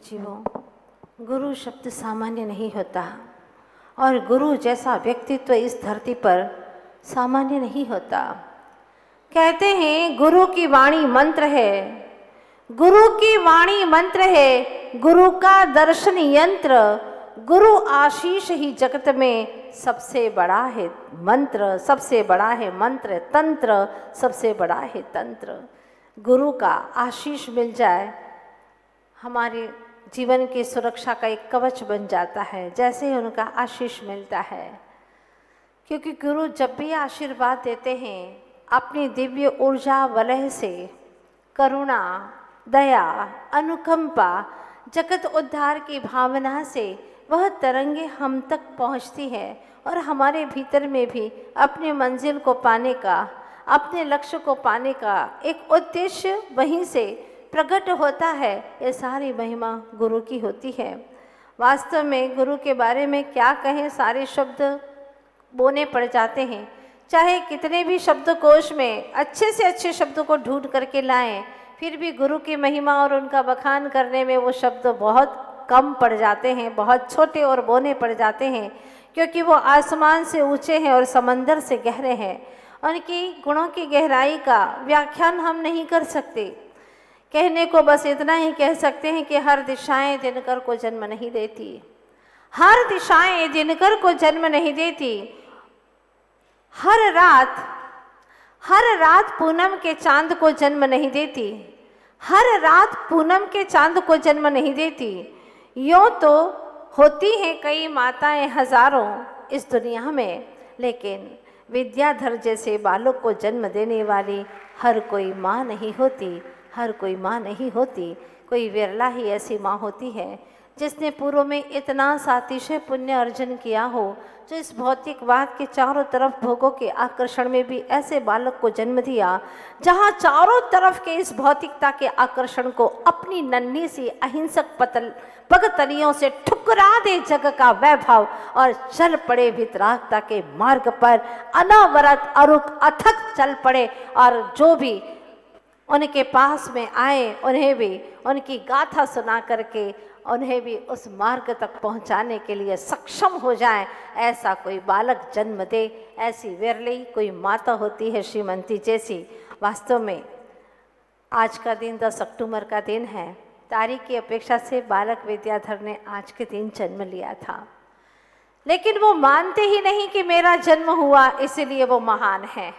जीवों, गुरु शब्द सामान्य नहीं होता और गुरु जैसा व्यक्तित्व इस धरती पर सामान्य नहीं होता। कहते हैं गुरु की वाणी मंत्र है, गुरु की वाणी मंत्र है, गुरु का दर्शन यंत्र, गुरु आशीष ही जगत में सबसे बड़ा है मंत्र, सबसे बड़ा है मंत्र, तंत्र सबसे बड़ा है तंत्र। गुरु का आशीष मिल जाए हमारे जीवन की सुरक्षा का एक कवच बन जाता है, जैसे ही उनका आशीष मिलता है। क्योंकि गुरु जब भी आशीर्वाद देते हैं अपनी दिव्य ऊर्जा वलय से करुणा, दया, अनुकंपा, जगत उद्धार की भावना से वह तरंगे हम तक पहुंचती है और हमारे भीतर में भी अपने मंजिल को पाने का, अपने लक्ष्य को पाने का एक उद्देश्य वहीं से प्रकट होता है। ये सारी महिमा गुरु की होती है। वास्तव में गुरु के बारे में क्या कहें, सारे शब्द बोने पड़ जाते हैं। चाहे कितने भी शब्दकोश में अच्छे से अच्छे शब्दों को ढूंढ करके लाएं, फिर भी गुरु की महिमा और उनका बखान करने में वो शब्द बहुत कम पड़ जाते हैं, बहुत छोटे और बोने पड़ जाते हैं, क्योंकि वो आसमान से ऊंचे हैं और समंदर से गहरे हैं। उनकी गुणों की गहराई का व्याख्यान हम नहीं कर सकते। कहने को बस इतना ही कह सकते हैं कि हर दिशाएं दिनकर को जन्म नहीं देती, हर दिशाएं दिनकर को जन्म नहीं देती। हर रात पूनम के चांद को जन्म नहीं देती, हर रात पूनम के चांद को जन्म नहीं देती। यूँ तो होती हैं कई माताएं हजारों इस दुनिया में, लेकिन विद्याधर जैसे बालक को जन्म देने वाली हर कोई माँ नहीं होती, हर कोई माँ नहीं होती। कोई विरला ही ऐसी माँ होती है जिसने पूर्व में इतना सातिशय पुण्य अर्जन किया हो, जो इस भौतिकवाद के चारों तरफ भोगों के आकर्षण में भी ऐसे बालक को जन्म दिया, जहाँ चारों तरफ के इस भौतिकता के आकर्षण को अपनी नन्ही सी अहिंसक पगतलियों से ठुकरा दे जग का वैभव और चल पड़े वितरागता के मार्ग पर, अनवरत अरुक अथक चल पड़े। और जो भी उनके पास में आए उन्हें भी उनकी गाथा सुना करके उन्हें भी उस मार्ग तक पहुंचाने के लिए सक्षम हो जाए, ऐसा कोई बालक जन्म दे। ऐसी विरली कोई माता होती है श्रीमंती जैसी। वास्तव में आज का दिन 10 अक्टूबर का दिन है। तारीख की अपेक्षा से बालक विद्याधर ने आज के दिन जन्म लिया था, लेकिन वो मानते ही नहीं कि मेरा जन्म हुआ इसलिए वो महान है।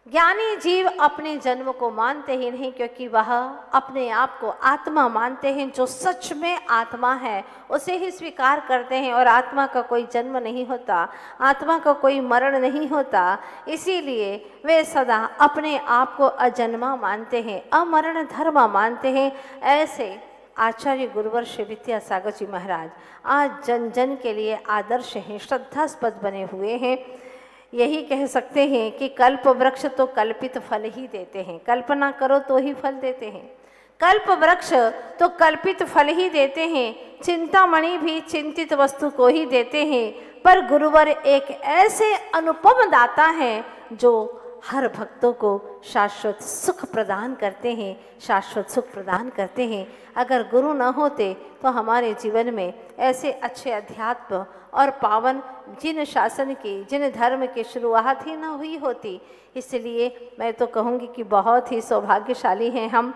ज्ञानी जीव अपने जन्म को मानते ही नहीं, क्योंकि वह अपने आप को आत्मा मानते हैं। जो सच में आत्मा है उसे ही स्वीकार करते हैं, और आत्मा का कोई जन्म नहीं होता, आत्मा का कोई मरण नहीं होता। इसीलिए वे सदा अपने आप को अजन्मा मानते हैं, अमरण धर्म मानते हैं। ऐसे आचार्य गुरुवर श्री विद्यासागर जी महाराज आज जन जन के लिए आदर्श हैं, श्रद्धास्पद बने हुए हैं। यही कह सकते हैं कि कल्प वृक्ष तो कल्पित फल ही देते हैं, कल्पना करो तो ही फल देते हैं। कल्प वृक्ष तो कल्पित फल ही देते हैं, चिंतामणि भी चिंतित वस्तु को ही देते हैं। पर गुरुवर एक ऐसे अनुपम दाता हैं जो हर भक्तों को शाश्वत सुख प्रदान करते हैं, शाश्वत सुख प्रदान करते हैं। अगर गुरु न होते तो हमारे जीवन में ऐसे अच्छे अध्यात्म और पावन जिन शासन की, जिन धर्म की शुरुआत ही न हुई होती। इसलिए मैं तो कहूँगी कि बहुत ही सौभाग्यशाली हैं हम।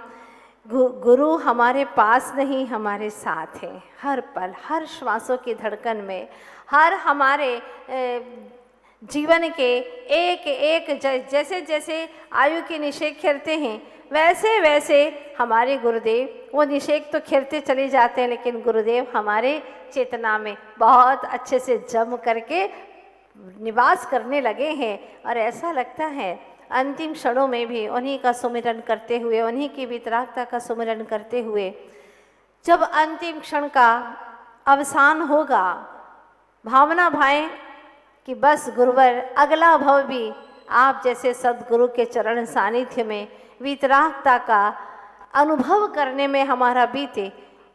गुरु हमारे पास नहीं, हमारे साथ हैं हर पल, हर श्वासों की धड़कन में, हर हमारे जीवन के एक एक जैसे जैसे आयु के निषेक खेलते हैं, वैसे वैसे हमारे गुरुदेव वो निषेक तो खेलते चले जाते हैं, लेकिन गुरुदेव हमारे चेतना में बहुत अच्छे से जम करके निवास करने लगे हैं। और ऐसा लगता है अंतिम क्षणों में भी उन्हीं का सुमिरन करते हुए, उन्हीं की वितरागता का सुमिरन करते हुए, जब अंतिम क्षण का अवसान होगा, भावना भाएं कि बस गुरुवर अगला भव भी आप जैसे सद्गुरु के चरण सानिध्य में वितरागता का अनुभव करने में हमारा बीते।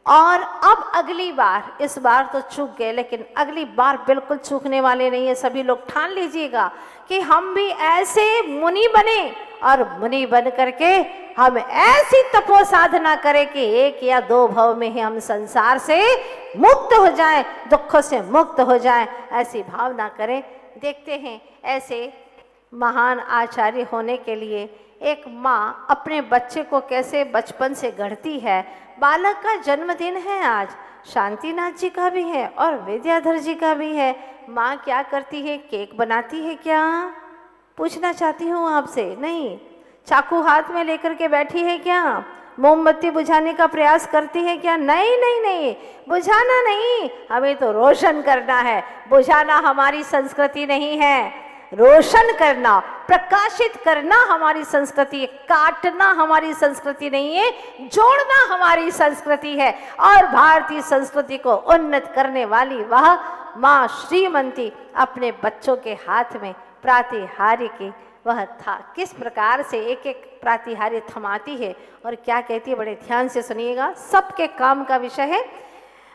और अब अगली बार, इस बार तो चूक गए, लेकिन अगली बार बिल्कुल चूकने वाले नहीं है। सभी लोग ठान लीजिएगा कि हम भी ऐसे मुनि बने और मुनि बन करके हम ऐसी तपो साधना करें कि 1 या 2 भव में ही हम संसार से मुक्त हो जाएं, दुखों से मुक्त हो जाएं, ऐसी भावना करें। देखते हैं ऐसे महान आचार्य होने के लिए एक माँ अपने बच्चे को कैसे बचपन से गढ़ती है। बालक का जन्मदिन है आज, शांतिनाथ जी का भी है और विद्याधर जी का भी है। माँ क्या करती है? केक बनाती है क्या? पूछना चाहती हूँ आपसे। नहीं। चाकू हाथ में लेकर के बैठी है क्या? मोमबत्ती बुझाने का प्रयास करती है क्या? नहीं नहीं नहीं, बुझाना नहीं, हमें तो रोशन करना है। बुझाना हमारी संस्कृति नहीं है, रोशन करना, प्रकाशित करना हमारी संस्कृति है। काटना हमारी संस्कृति नहीं है, जोड़ना हमारी संस्कृति है। और भारतीय संस्कृति को उन्नत करने वाली वह माँ श्रीमती अपने बच्चों के हाथ में प्रातिहार्य की वह था, किस प्रकार से एक एक प्रातिहार्य थमाती है और क्या कहती है, बड़े ध्यान से सुनिएगा। सबके काम का विषय है।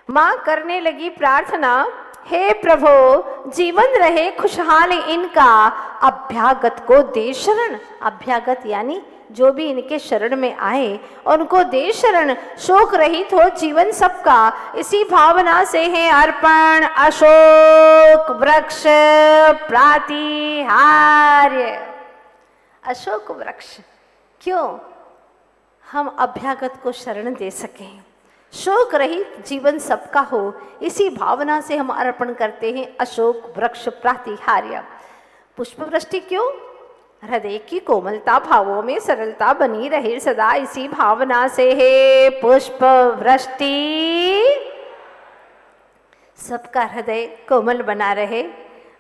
माँ करने लगी प्रार्थना, हे प्रभु जीवन रहे खुशहाल इनका, अभ्यागत को दे शरण। अभ्यागत यानी जो भी इनके शरण में आए उनको दे शरण। शोक रहित हो जीवन सबका, इसी भावना से है अर्पण अशोक वृक्ष प्रातिहार्य। अशोक वृक्ष क्यों? हम अभ्यागत को शरण दे सकें, शोक रहित जीवन सबका हो, इसी भावना से हम अर्पण करते हैं अशोक वृक्ष प्रातिहार्य। पुष्प वृष्टि क्यों? हृदय की कोमलता भावों में सरलता बनी रहे सदा, इसी भावना से है पुष्प वृष्टि। सबका हृदय कोमल बना रहे,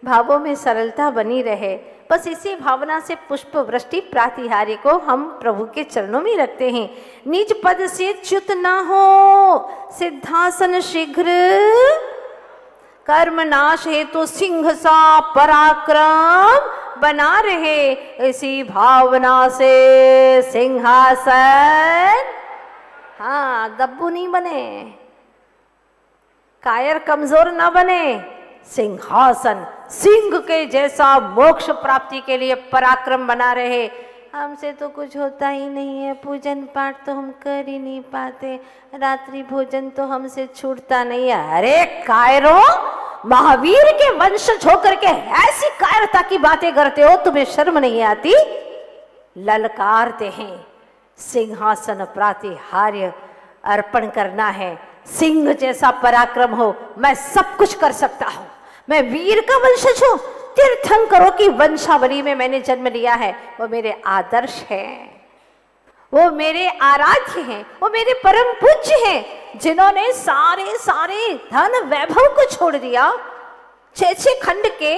भावों में सरलता बनी रहे, बस इसी भावना से पुष्प वृष्टि प्रातिहार्य को हम प्रभु के चरणों में रखते हैं। निज पद से च्युत न हो सिद्धासन शीघ्र, कर्म नाश है तो सिंह सा पराक्रम बना रहे, इसी भावना से सिंहासन। हाँ, दब्बू नहीं बने, कायर कमजोर ना बने, सिंहासन सिंह के जैसा मोक्ष प्राप्ति के लिए पराक्रम बना रहे। हमसे तो कुछ होता ही नहीं है, पूजन पाठ तो हम कर ही नहीं पाते, रात्रि भोजन तो हमसे छूटता नहीं है। अरे कायरों, महावीर के वंशज होकर के ऐसी कायरता की बातें करते हो, तुम्हें शर्म नहीं आती? ललकारते हैं, सिंहासन प्रातिहार्य अर्पण करना है। सिंह जैसा पराक्रम हो, मैं सब कुछ कर सकता हूं, मैं वीर का वंशज हूं, तीर्थंकरों की वंशावली में मैंने जन्म लिया है, वो मेरे आदर्श हैं, वो मेरे आराध्य हैं, वो मेरे परम पूज्य हैं, जिन्होंने सारे सारे धन वैभव को छोड़ दिया। 6 खंड के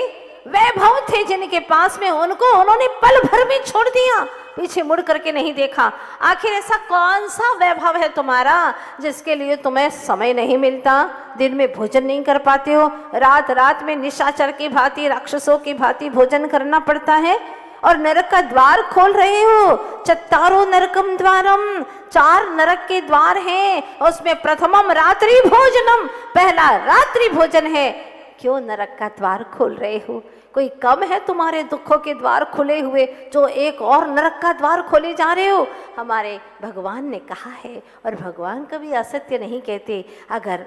वैभव थे जिनके पास में, उनको उन्होंने पल भर में छोड़ दिया, पीछे मुड़ करके नहीं देखा। आखिर ऐसा कौन सा वैभव है तुम्हारा जिसके लिए तुम्हें समय नहीं मिलता? दिन में भोजन नहीं कर पाते हो, रात रात में निशाचर की भांति, राक्षसों की भांति भोजन करना पड़ता है, और नरक का द्वार खोल रहे हो। चत्तारो नरकम द्वारम, 4 नरक के द्वार हैं, उसमें प्रथमम रात्रि भोजनम, पहला रात्रि भोजन है। क्यों नरक का द्वार खोल रहे हो? कोई कम है तुम्हारे दुखों के द्वार खुले हुए जो एक और नरक का द्वार खोले जा रहे हो? हमारे भगवान ने कहा है, और भगवान कभी असत्य नहीं कहते। अगर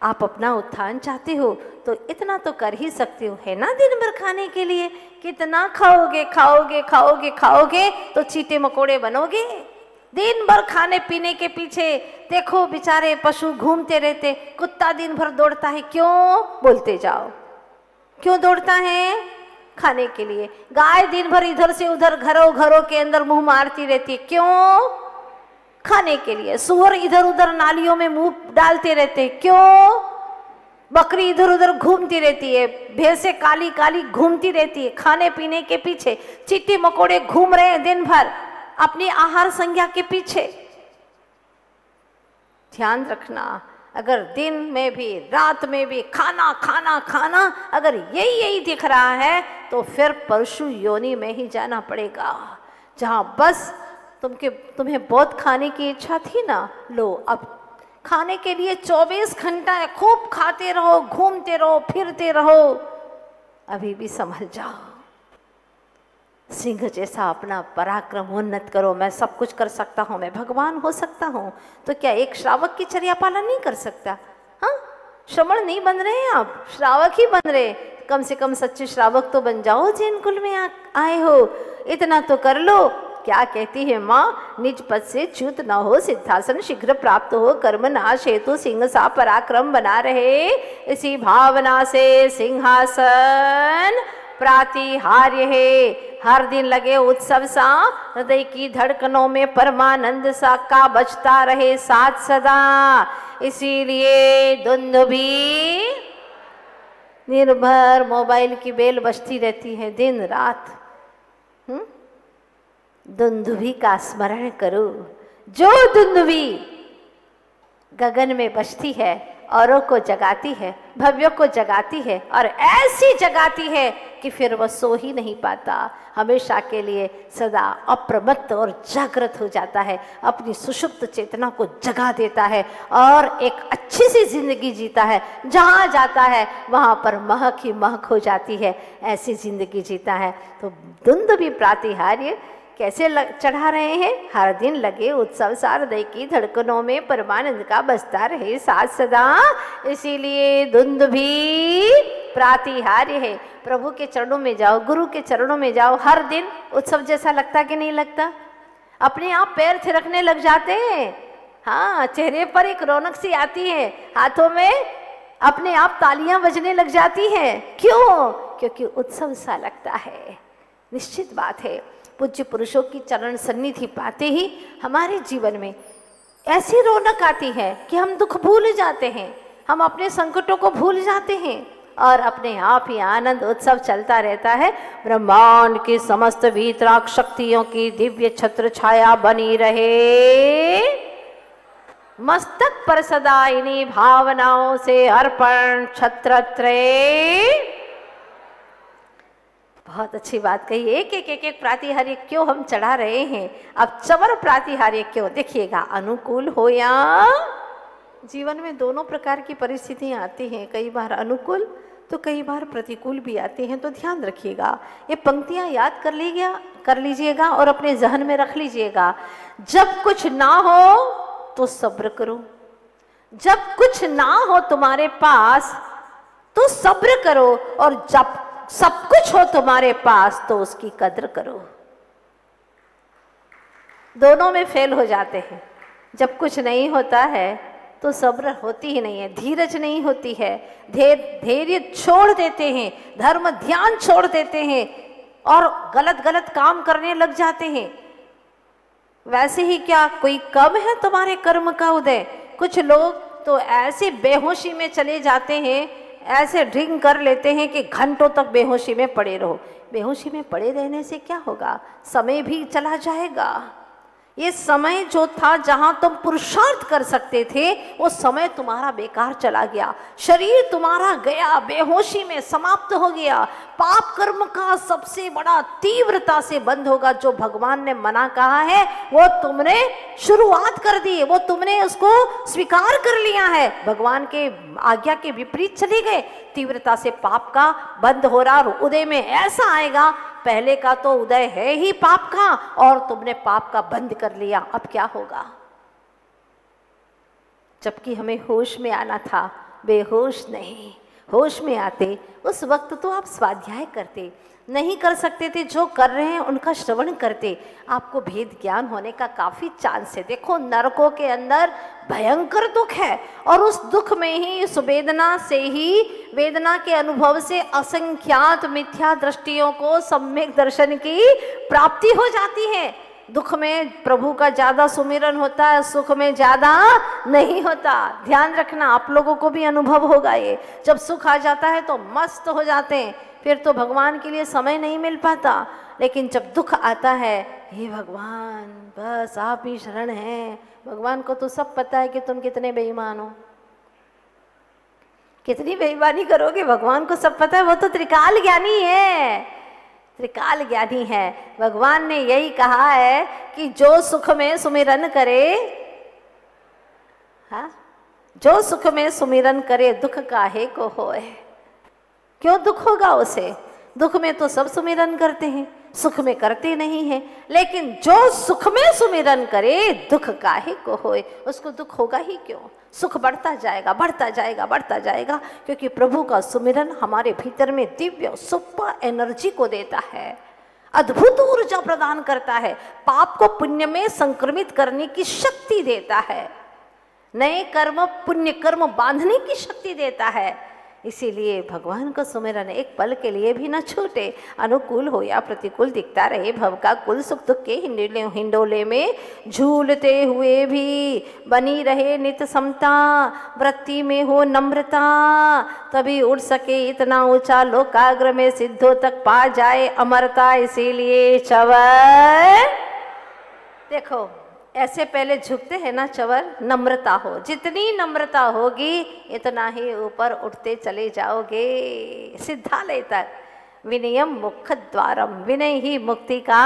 आप अपना उत्थान चाहते हो तो इतना तो कर ही सकते हो, है ना? दिन भर खाने के लिए कितना खाओगे खाओगे खाओगे खाओगे तो चीटे मकोड़े बनोगे। दिन भर खाने पीने के पीछे देखो, बेचारे पशु घूमते रहते, कुत्ता दिन भर दौड़ता है, क्यों? बोलते जाओ, क्यों दौड़ता है? खाने के लिए। गाय दिन भर इधर से उधर घरों घरों के अंदर मुंह मारती रहती है, क्यों? खाने के लिए। सूअर इधर उधर नालियों में मुंह डालते रहते, क्यों? बकरी इधर उधर घूमती रहती है, भैंसे काली काली घूमती रहती है, खाने पीने के पीछे। चींटी मकोड़े घूम रहे हैं दिन भर अपनी आहार संज्ञा के पीछे। ध्यान रखना, अगर दिन में भी रात में भी खाना खाना खाना, अगर यही दिख रहा है तो फिर परशु योनि में ही जाना पड़ेगा, जहां बस तुम्हें बहुत खाने की इच्छा थी ना, लो अब खाने के लिए 24 घंटा है, खूब खाते रहो, घूमते रहो, फिरते रहो। अभी भी संभल जाओ, सिंह जैसा अपना पराक्रम उन्नत करो, मैं सब कुछ कर सकता हूँ, मैं भगवान हो सकता हूँ। तो क्या एक श्रावक की चर्या पालन नहीं कर सकता? हाँ, श्रमण नहीं बन रहे हैं आप, श्रावक ही बन रहे। कम से कम सच्चे श्रावक तो बन जाओ जैन कुल में आए हो, इतना तो कर लो। क्या कहती है माँ, निज पद से च्युत न हो, सिद्धासन शीघ्र प्राप्त हो, कर्म नाश हेतु सिंह सा पराक्रम बना रहे, इसी भावना से सिंहासन प्रातिहार्य है। हर दिन लगे उत्सव सा, हृदय की धड़कनों में परमानंद सा का बजता रहे साथ सदा। इसीलिए दुंदुभी निर्भर मोबाइल की बेल बजती रहती है दिन रात। दुंदुभी का स्मरण करो, जो दुंदुभी गगन में बजती है, औरों को जगाती है, भव्यों को जगाती है, और ऐसी जगाती है कि फिर वह सो ही नहीं पाता, हमेशा के लिए सदा अप्रमत्त और जागृत हो जाता है, अपनी सुषुप्त चेतना को जगा देता है और एक अच्छी सी जिंदगी जीता है। जहाँ जाता है वहाँ पर महक ही महक हो जाती है, ऐसी जिंदगी जीता है। तो दुंदुभी प्रातिहार्य कैसे चढ़ा रहे हैं? हर दिन लगे उत्सव सा, हृदय की धड़कनों में परमानंद का बसता रहे साथ सदा। इसीलिए दुंदुभी प्रातिहार्य है। प्रभु के चरणों में जाओ, गुरु के चरणों में जाओ, हर दिन उत्सव जैसा लगता कि नहीं लगता? अपने आप पैर थिरकने लग जाते हैं। हाँ, चेहरे पर एक रौनक सी आती है, हाथों में अपने आप तालियां बजने लग जाती हैं। क्यों? क्योंकि उत्सव सा लगता है। निश्चित बात है, पूज्य पुरुषों की चरण सन्निधि पाते ही हमारे जीवन में ऐसी रौनक आती है कि हम दुख भूल जाते हैं, हम अपने संकटों को भूल जाते हैं और अपने आप ही आनंद उत्सव चलता रहता है। ब्रह्मांड की समस्त वीतराग शक्तियों की दिव्य छत्र छाया बनी रहे, मस्तक पर सदा इन्हीं भावनाओं से अर्पण छत्रत्रय। बहुत अच्छी बात कही। एक एक एक एक प्रातिहार्य क्यों हम चढ़ा रहे हैं? अब चवर प्रातिहार्य क्यों? देखिएगा, अनुकूल हो या जीवन में दोनों प्रकार की परिस्थितियां आती हैं, कई बार अनुकूल तो कई बार प्रतिकूल भी आती हैं। तो ध्यान रखिएगा, ये पंक्तियां याद कर लीजिएगा और अपने जहन में रख लीजिएगा। जब कुछ ना हो तो सब्र करो, जब कुछ ना हो तुम्हारे पास तो सब्र करो, और जब सब कुछ हो तुम्हारे पास तो उसकी कद्र करो। दोनों में फेल हो जाते हैं। जब कुछ नहीं होता है तो सब्र होती ही नहीं है, धीरज नहीं होती है, धैर्य छोड़ देते हैं, धर्म ध्यान छोड़ देते हैं और गलत गलत काम करने लग जाते हैं। वैसे ही क्या कोई कम है तुम्हारे कर्म का उदय? कुछ लोग तो ऐसे बेहोशी में चले जाते हैं, ऐसे ड्रिंक कर लेते हैं कि घंटों तक बेहोशी में पड़े रहो। बेहोशी में पड़े रहने से क्या होगा? समय भी चला जाएगा। ये समय जो था जहां तुम पुरुषार्थ कर सकते थे, वो समय तुम्हारा बेकार चला गया, शरीर तुम्हारा गया, बेहोशी में समाप्त हो गया। पाप कर्म का सबसे बड़ा तीव्रता से बंद होगा। जो भगवान ने मना कहा है वो तुमने शुरुआत कर दी, वो तुमने उसको स्वीकार कर लिया है, भगवान के आज्ञा के विपरीत चले गए, तीव्रता से पाप का बंद हो रहा। और उदय में ऐसा आएगा, पहले का तो उदय है ही पाप का और तुमने पाप का बंद कर लिया, अब क्या होगा? जबकि हमें होश में आना था, बेहोश नहीं, होश में आते उस वक्त तो आप स्वाध्याय करते, नहीं कर सकते थे जो कर रहे हैं उनका श्रवण करते, आपको भेद ज्ञान होने का काफी चांस है। देखो, नरकों के अंदर भयंकर दुख है और उस दुख में ही, इस वेदना से ही, वेदना के अनुभव से असंख्यात मिथ्या दृष्टियों को सम्यक दर्शन की प्राप्ति हो जाती है। दुख में प्रभु का ज्यादा सुमिरन होता है, सुख में ज्यादा नहीं होता। ध्यान रखना, आप लोगों को भी अनुभव होगा ये। जब सुख आ जाता है तो मस्त हो जाते हैं, फिर तो भगवान के लिए समय नहीं मिल पाता। लेकिन जब दुख आता है, हे भगवान बस आप ही शरण हैं। भगवान को तो सब पता है कि तुम कितने बेईमान हो, कितनी बेईमानी करोगे, भगवान को सब पता है। वो तो त्रिकाल ज्ञानी है, त्रिकाल ज्ञानी है। भगवान ने यही कहा है कि जो सुख में सुमिरन करे, हाँ, जो सुख में सुमिरन करे दुख काहे को होए। क्यों दुख होगा उसे? दुख में तो सब सुमिरन करते हैं, सुख में करते नहीं है। लेकिन जो सुख में सुमिरन करे दुख काहे को होए, उसको दुख होगा ही क्यों। सुख बढ़ता जाएगा, बढ़ता जाएगा, बढ़ता जाएगा, क्योंकि प्रभु का सुमिरन हमारे भीतर में दिव्य सुपर एनर्जी को देता है, अद्भुत ऊर्जा प्रदान करता है, पाप को पुण्य में संक्रमित करने की शक्ति देता है, नए कर्म पुण्य कर्म बांधने की शक्ति देता है। इसीलिए भगवान का सुमिरन एक पल के लिए भी न छूटे, अनुकूल हो या प्रतिकूल दिखता रहे भव का कुल सुख दुख के हिंडोले में झूलते हुए भी बनी रहे नित समता, वृत्ति में हो नम्रता, तभी उड़ सके इतना ऊंचा लोकाग्र में सिद्धों तक पा जाए अमरता। इसीलिए चवर देखो ऐसे पहले झुकते हैं ना चवर, नम्रता हो, जितनी नम्रता होगी इतना ही ऊपर उठते चले जाओगे सिद्धालय तक। विनयम मुख द्वारम, विनय ही मुक्ति का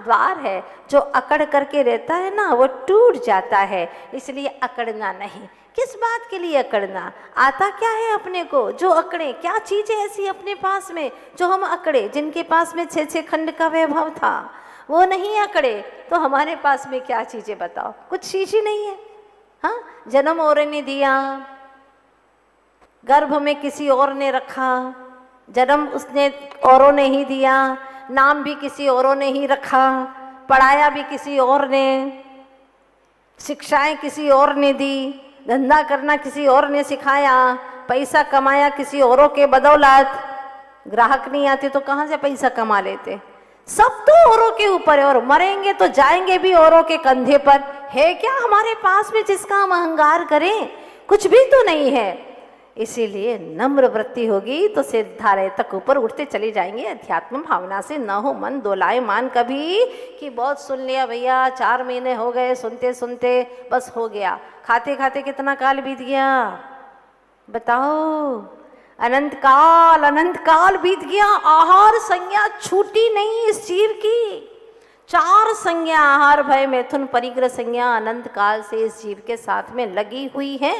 द्वार है। जो अकड़ करके रहता है ना वो टूट जाता है, इसलिए अकड़ना नहीं। किस बात के लिए अकड़ना, आता क्या है अपने को जो अकड़े, क्या चीज़ है ऐसी अपने पास में जो हम अकड़े। जिनके पास में 6 खंड का वैभव था वो नहीं अकड़े, तो हमारे पास में क्या चीज़ें बताओ, कुछ चीज़ ही नहीं है। हाँ, जन्म और ने दिया, गर्भ में किसी और ने रखा, जन्म उसने औरों ने ही दिया, नाम भी किसी औरों ने ही रखा, पढ़ाया भी किसी और ने, शिक्षाएं किसी और ने दी, धंधा करना किसी और ने सिखाया, पैसा कमाया किसी औरों के बदौलत। ग्राहक नहीं आते तो कहाँ से पैसा कमा लेते, सब तो औरों के ऊपर है, और मरेंगे तो जाएंगे भी औरों के कंधे पर। है क्या हमारे पास में जिसका हम अहंकार करें, कुछ भी तो नहीं है। इसीलिए नम्र वृत्ति होगी तो सिद्धालय तक ऊपर उठते चले जाएंगे। अध्यात्म भावना से न हो मन दोलाए मान कभी कि बहुत सुन लिया भैया, 4 महीने हो गए सुनते सुनते, बस हो गया। खाते खाते कितना काल बीत गया बताओ, अनंत काल बीत गया, आहार संज्ञा छूटी नहीं इस जीव की। 4 संज्ञा आहार भय मैथुन परिग्रह संज्ञा अनंत काल से इस जीव के साथ में लगी हुई है,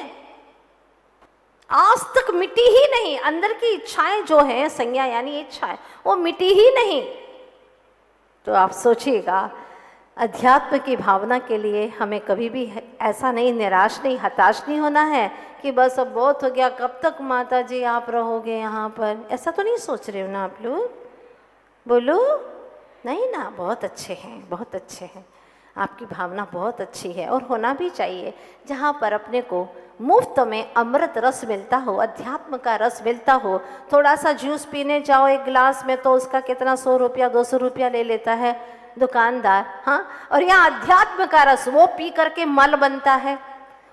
आज तक मिटी ही नहीं। अंदर की इच्छाएं जो हैं, संज्ञा यानी इच्छाएं, वो मिटी ही नहीं। तो आप सोचिएगा, अध्यात्म की भावना के लिए हमें कभी भी ऐसा नहीं, निराश नहीं, हताश नहीं होना है कि बस अब बहुत हो गया, कब तक माता जी आप रहोगे यहाँ पर। ऐसा तो नहीं सोच रहे हो ना आप लोग, बोलो नहीं ना। बहुत अच्छे हैं, बहुत अच्छे हैं, आपकी भावना बहुत अच्छी है और होना भी चाहिए। जहाँ पर अपने को मुफ्त में अमृत रस मिलता हो, अध्यात्म का रस मिलता हो। थोड़ा सा जूस पीने जाओ एक गिलास में तो उसका कितना 100 रुपया 200 रुपया ले लेता है दुकानदार। हाँ, और यहाँ अध्यात्म का रस वो पी करके मल बनता है,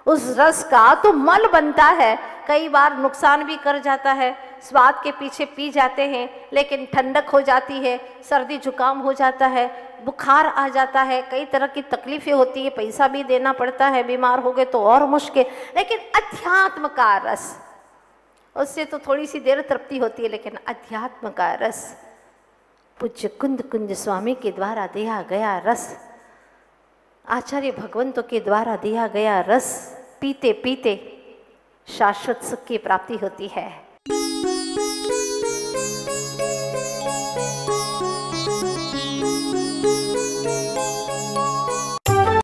उस रस का तो मल बनता है। कई बार नुकसान भी कर जाता है, स्वाद के पीछे पी जाते हैं लेकिन ठंडक हो जाती है, सर्दी जुकाम हो जाता है, बुखार आ जाता है, कई तरह की तकलीफें होती है, पैसा भी देना पड़ता है, बीमार हो गए तो और मुश्किल। लेकिन अध्यात्म का रस, उससे तो थोड़ी सी देर तृप्ति होती है, लेकिन अध्यात्म का रस, पूज्य कुंज स्वामी के द्वारा दिया गया रस, आचार्य भगवंतों के द्वारा दिया गया रस पीते पीते शाश्वत सुख की प्राप्ति होती है।